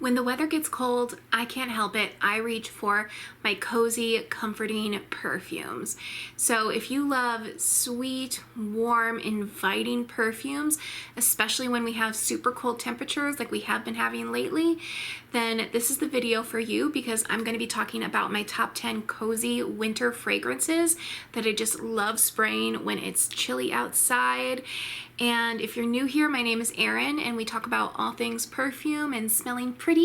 When the weather gets cold, I can't help it. I reach for my cozy, comforting perfumes. So if you love sweet, warm, inviting perfumes, especially when we have super cold temperatures like we have been having lately, then this is the video for you, because I'm going to be talking about my top 10 cozy winter fragrances that I just love spraying when it's chilly outside. And if you're new here, my name is Erin, and we talk about all things perfume and smelling pretty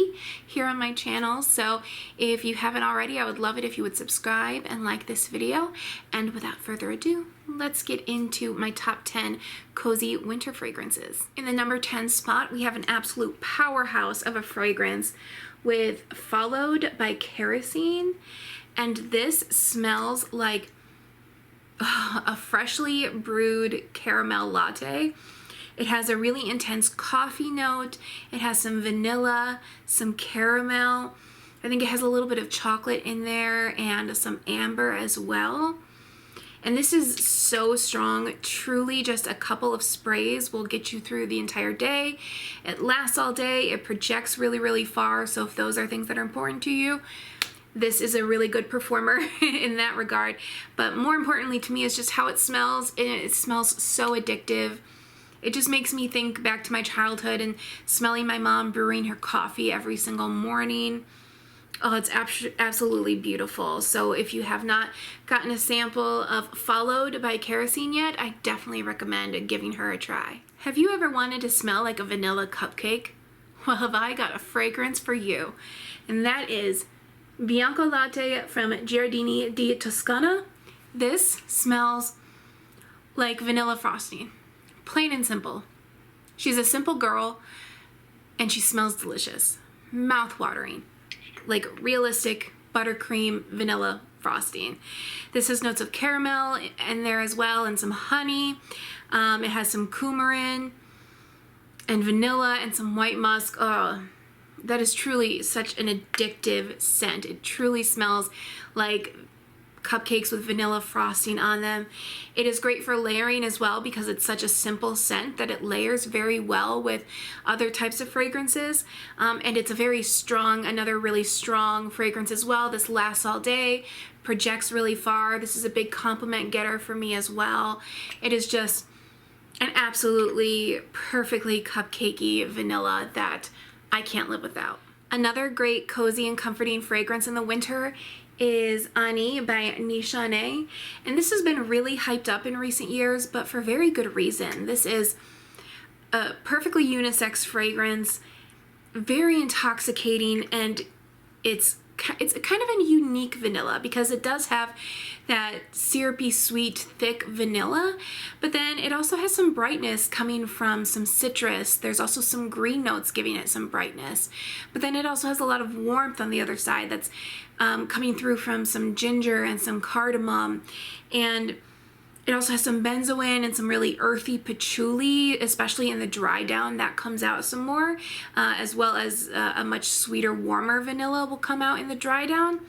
here on my channel. So if you haven't already, I would love it if you would subscribe and like this video. And without further ado, let's get into my top 10 cozy winter fragrances. In the number 10 spot, we have an absolute powerhouse of a fragrance with Followed by Kerosene. And this smells like a freshly brewed caramel latte. It has a really intense coffee note. It has some vanilla, some caramel. I think it has a little bit of chocolate in there and some amber as well. And this is so strong. Truly just a couple of sprays will get you through the entire day. It lasts all day. It projects really, really far. So if those are things that are important to you, this is a really good performer in that regard. But more importantly to me is just how it smells. And it smells so addictive. It just makes me think back to my childhood and smelling my mom brewing her coffee every single morning. Oh, it's absolutely beautiful. So if you have not gotten a sample of Followed by Kerosene yet, I definitely recommend giving her a try. Have you ever wanted to smell like a vanilla cupcake? Well, have I got a fragrance for you. And that is Bianco Latte from Giardini di Toscana. This smells like vanilla frosting. Plain and simple. She's a simple girl and she smells delicious. Mouth-watering. Like realistic buttercream vanilla frosting. This has notes of caramel in there as well and some honey. It has some coumarin and vanilla and some white musk. Oh, that is truly such an addictive scent. It truly smells like cupcakes with vanilla frosting on them. It is great for layering as well because it's such a simple scent that it layers very well with other types of fragrances. And it's a very strong, another really strong fragrance as well. This lasts all day, projects really far. This is a big compliment getter for me as well. It is just an absolutely perfectly cupcakey vanilla that I can't live without. Another great cozy and comforting fragrance in the winter is Ani by Nishane, and this has been really hyped up in recent years, but for very good reason. This is a perfectly unisex fragrance, very intoxicating, and it's kind of a unique vanilla because it does have that syrupy, sweet, thick vanilla, but then it also has some brightness coming from some citrus. There's also some green notes giving it some brightness, but then it also has a lot of warmth on the other side that's coming through from some ginger and some cardamom, and it also has some benzoin and some really earthy patchouli, especially in the dry down. That comes out some more, as well as a much sweeter, warmer vanilla will come out in the dry down.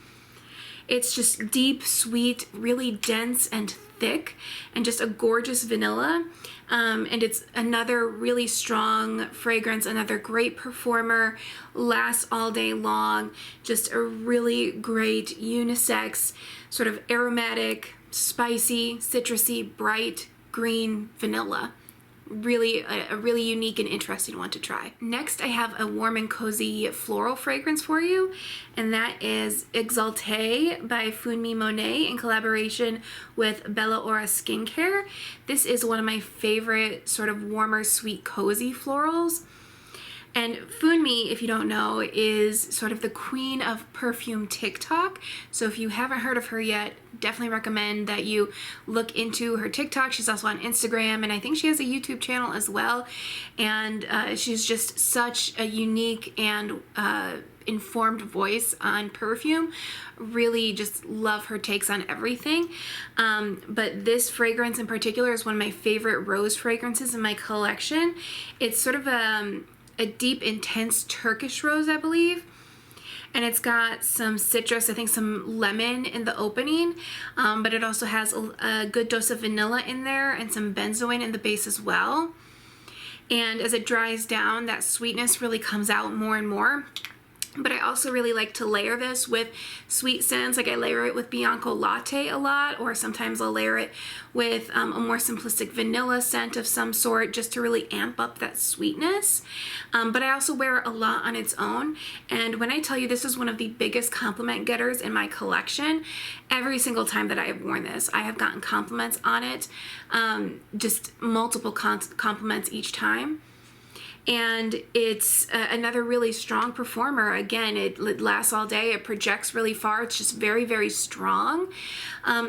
It's just deep, sweet, really dense and thick, and just a gorgeous vanilla. And it's another really strong fragrance, another great performer, lasts all day long, just a really great unisex, sort of aromatic, spicy, citrusy, bright green vanilla. Really a really unique and interesting one to try. Next, I have a warm and cozy floral fragrance for you, and that is Exalté by Funmi Monet in collaboration with Bella Ora Skincare. This is one of my favorite sort of warmer, sweet, cozy florals. And Funmi, if you don't know, is sort of the queen of perfume TikTok. So if you haven't heard of her yet, definitely recommend that you look into her TikTok. She's also on Instagram, and I think she has a YouTube channel as well. And she's just such a unique and informed voice on perfume. Really just love her takes on everything. But this fragrance in particular is one of my favorite rose fragrances in my collection. It's sort of a deep, intense Turkish rose, I believe. And it's got some citrus, I think some lemon in the opening, but it also has a good dose of vanilla in there and some benzoin in the base as well. And as it dries down, that sweetness really comes out more and more. But I also really like to layer this with sweet scents. Like I layer it with Bianco Latte a lot, or sometimes I'll layer it with a more simplistic vanilla scent of some sort just to really amp up that sweetness. But I also wear it a lot on its own. And when I tell you this is one of the biggest compliment getters in my collection, every single time that I have worn this, I have gotten compliments on it, just multiple compliments each time. And it's another really strong performer. Again, it lasts all day. It projects really far. It's just very, very strong.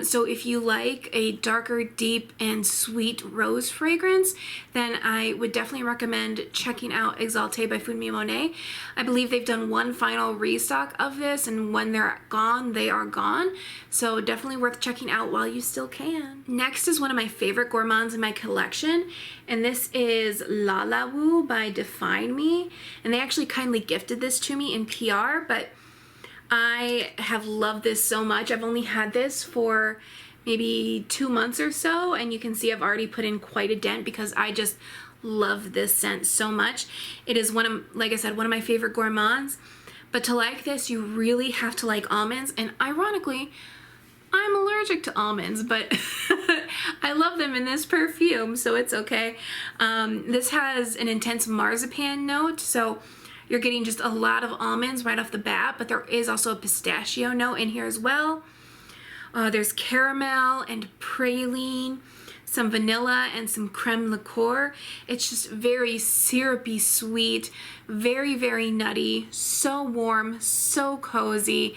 So if you like a darker, deep, and sweet rose fragrance, then I would definitely recommend checking out Exalté by Food Me Monet. I believe they've done one final restock of this, and when they're gone, they are gone. So definitely worth checking out while you still can. Next is one of my favorite gourmands in my collection, and this is La La Wu by Define Me. And they actually kindly gifted this to me in PR, but I have loved this so much. I've only had this for maybe 2 months or so, and you can see I've already put in quite a dent because I just love this scent so much. It is one of, like I said, one of my favorite gourmands. But to like this, you really have to like almonds, and ironically, I'm allergic to almonds, but I love them in this perfume, so it's okay. This has an intense marzipan note, so you're getting just a lot of almonds right off the bat, but there is also a pistachio note in here as well. There's caramel and praline, some vanilla, and some creme liqueur. It's just very syrupy sweet, very, very nutty, so warm, so cozy.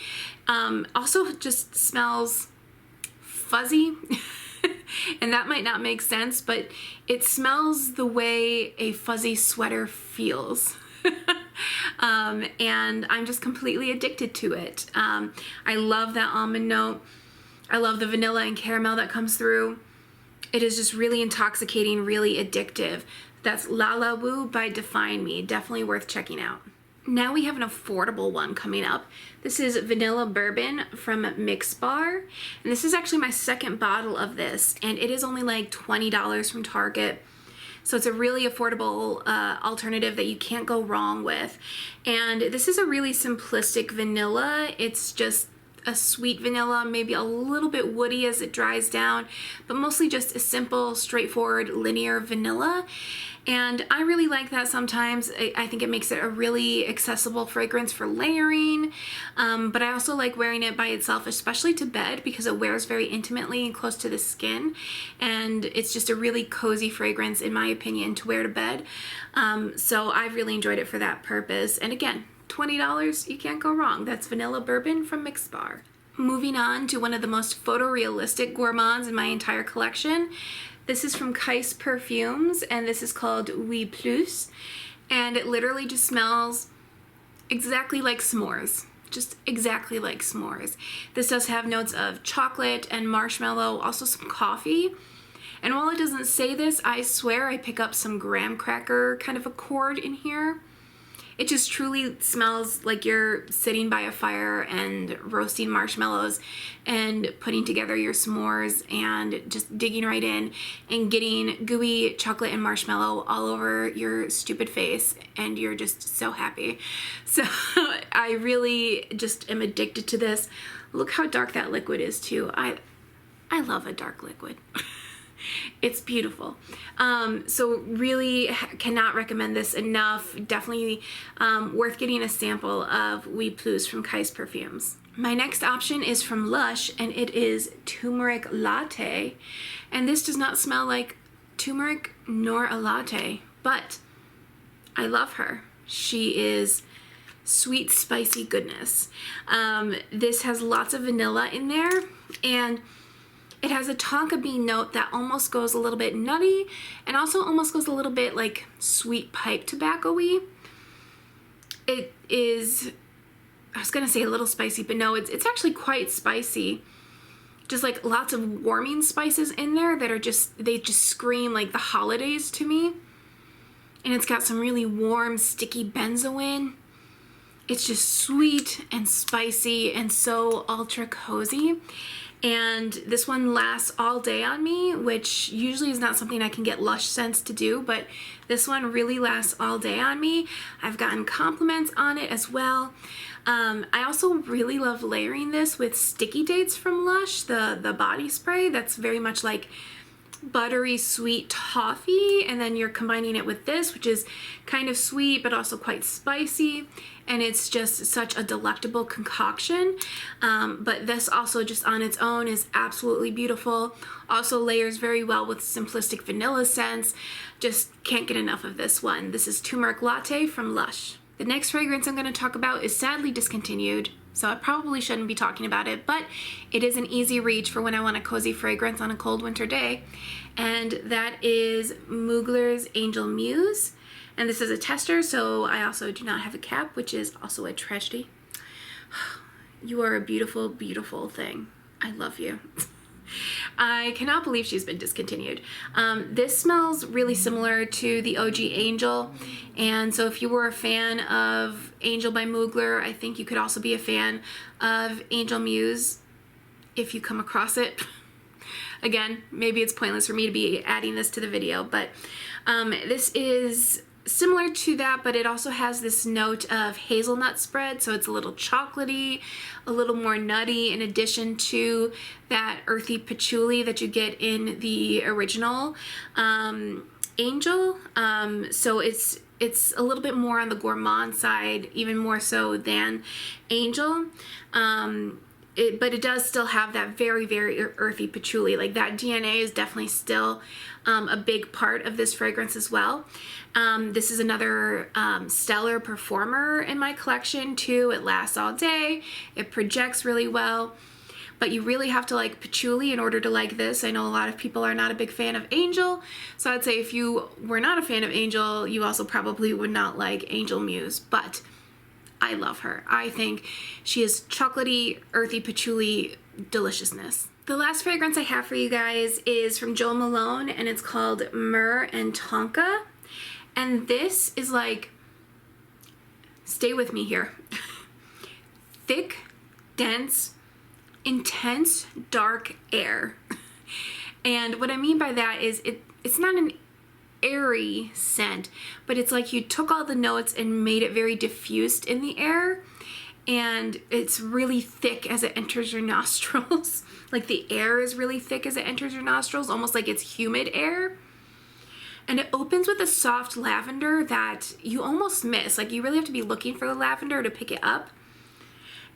Also just smells fuzzy. And that might not make sense, but it smells the way a fuzzy sweater feels. And I'm just completely addicted to it. I love that almond note. I love the vanilla and caramel that comes through. It is just really intoxicating, really addictive. That's La La Wu by Define Me. Definitely worth checking out. Now we have an affordable one coming up. This is Vanilla Bourbon from Mix Bar. And this is actually my second bottle of this, and it is only like $20 from Target. So it's a really affordable alternative that you can't go wrong with. And this is a really simplistic vanilla. It's just a sweet vanilla, maybe a little bit woody as it dries down, but mostly just a simple, straightforward, linear vanilla. And I really like that sometimes. I think it makes it a really accessible fragrance for layering, but I also like wearing it by itself, especially to bed, because it wears very intimately and close to the skin, and it's just a really cozy fragrance, in my opinion, to wear to bed. So I've really enjoyed it for that purpose. And again, $20, you can't go wrong. That's Vanilla Bourbon from Mix Bar. Moving on to one of the most photorealistic gourmands in my entire collection. This is from Kais Perfumes, and this is called Oui Plus, and it literally just smells exactly like s'mores. Just exactly like s'mores. This does have notes of chocolate and marshmallow, also some coffee. And while it doesn't say this, I swear I pick up some graham cracker kind of accord in here. It just truly smells like you're sitting by a fire and roasting marshmallows and putting together your s'mores and just digging right in and getting gooey chocolate and marshmallow all over your stupid face, and you're just so happy. So I really just am addicted to this. Look how dark that liquid is too. I love a dark liquid. It's beautiful. So really cannot recommend this enough. Definitely worth getting a sample of Oui Plus from Kais Perfumes. My next option is from Lush, and it is Turmeric Latte. And this does not smell like turmeric nor a latte, but I love her. She is sweet, spicy goodness. This has lots of vanilla in there, and it has a tonka bean note that almost goes a little bit nutty and also almost goes a little bit like sweet pipe tobacco-y. It is, I was gonna say a little spicy, but no, it's actually quite spicy. Just like lots of warming spices in there that are they just scream like the holidays to me. And it's got some really warm, sticky benzoin. It's just sweet and spicy and so ultra cozy. And this one lasts all day on me, which usually is not something I can get Lush scents to do, but this one really lasts all day on me. I've gotten compliments on it as well. I also really love layering this with Sticky Dates from Lush, the body spray that's very much like buttery sweet toffee, and then you're combining it with this, which is kind of sweet but also quite spicy, and it's just such a delectable concoction. But this also just on its own is absolutely beautiful. Also layers very well with simplistic vanilla scents. Just can't get enough of this one. This is Turmeric Latte from Lush. The next fragrance I'm going to talk about is sadly discontinued, so I probably shouldn't be talking about it, but it is an easy reach for when I want a cozy fragrance on a cold winter day, and that is Mugler's Angel Muse. And this is a tester, so I also do not have a cap, which is also a tragedy. You are a beautiful, beautiful thing. I love you. I cannot believe she's been discontinued. This smells really similar to the OG Angel, and so if you were a fan of Angel by Mugler, I think you could also be a fan of Angel Muse if you come across it. Again, maybe it's pointless for me to be adding this to the video, but this is similar to that, but it also has this note of hazelnut spread, so it's a little chocolatey, a little more nutty, in addition to that earthy patchouli that you get in the original Angel. So it's a little bit more on the gourmand side, even more so than Angel. But it does still have that very, very earthy patchouli. Like, that DNA is definitely still a big part of this fragrance as well. This is another stellar performer in my collection too. It lasts all day. It projects really well. But you really have to like patchouli in order to like this. I know a lot of people are not a big fan of Angel, so I'd say if you were not a fan of Angel, you also probably would not like Angel Muse. But I love her. I think she is chocolatey, earthy patchouli deliciousness. The last fragrance I have for you guys is from Jo Malone, and it's called Myrrh and Tonka. And this is like, stay with me here, thick, dense, intense, dark air. And what I mean by that is it's not an airy scent, but it's like you took all the notes and made it very diffused in the air, and it's really thick as it enters your nostrils. Like, the air is really thick as it enters your nostrils, almost like it's humid air. And it opens with a soft lavender that you almost miss. Like, you really have to be looking for the lavender to pick it up.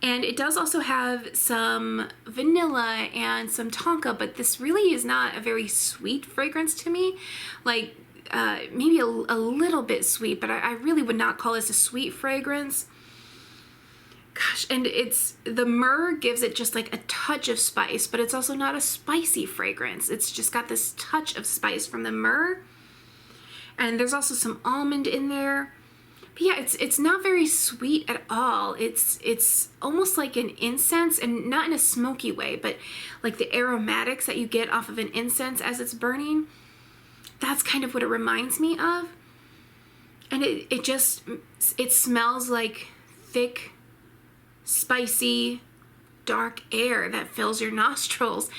And it does also have some vanilla and some tonka, but this really is not a very sweet fragrance to me. Like, maybe a little bit sweet, but I really would not call this a sweet fragrance. Gosh, and the myrrh gives it just like a touch of spice, but it's also not a spicy fragrance. It's just got this touch of spice from the myrrh. And there's also some almond in there. But yeah, it's not very sweet at all. It's almost like an incense, and not in a smoky way, but like the aromatics that you get off of an incense as it's burning. That's kind of what it reminds me of. And it smells like thick, spicy, dark air that fills your nostrils.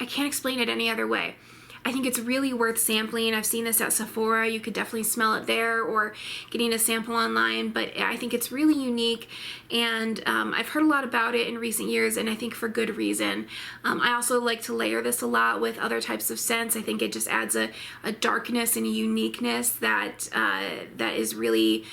I can't explain it any other way. I think it's really worth sampling. I've seen this at Sephora. You could definitely smell it there, or getting a sample online, but I think it's really unique, and I've heard a lot about it in recent years, and I think for good reason. I also like to layer this a lot with other types of scents. I think it just adds a darkness and a uniqueness that is really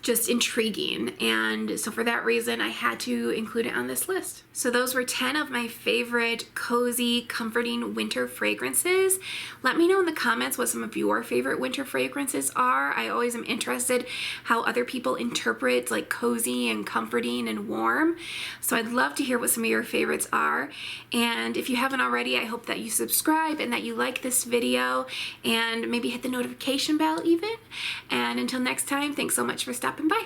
just intriguing, and so for that reason I had to include it on this list. So those were 10 of my favorite cozy, comforting winter fragrances. Let me know in the comments what some of your favorite winter fragrances are. I always am interested how other people interpret like cozy and comforting and warm, so I'd love to hear what some of your favorites are. And if you haven't already, I hope that you subscribe and that you like this video, and maybe hit the notification bell even. And until next time, thanks so much for stopping by.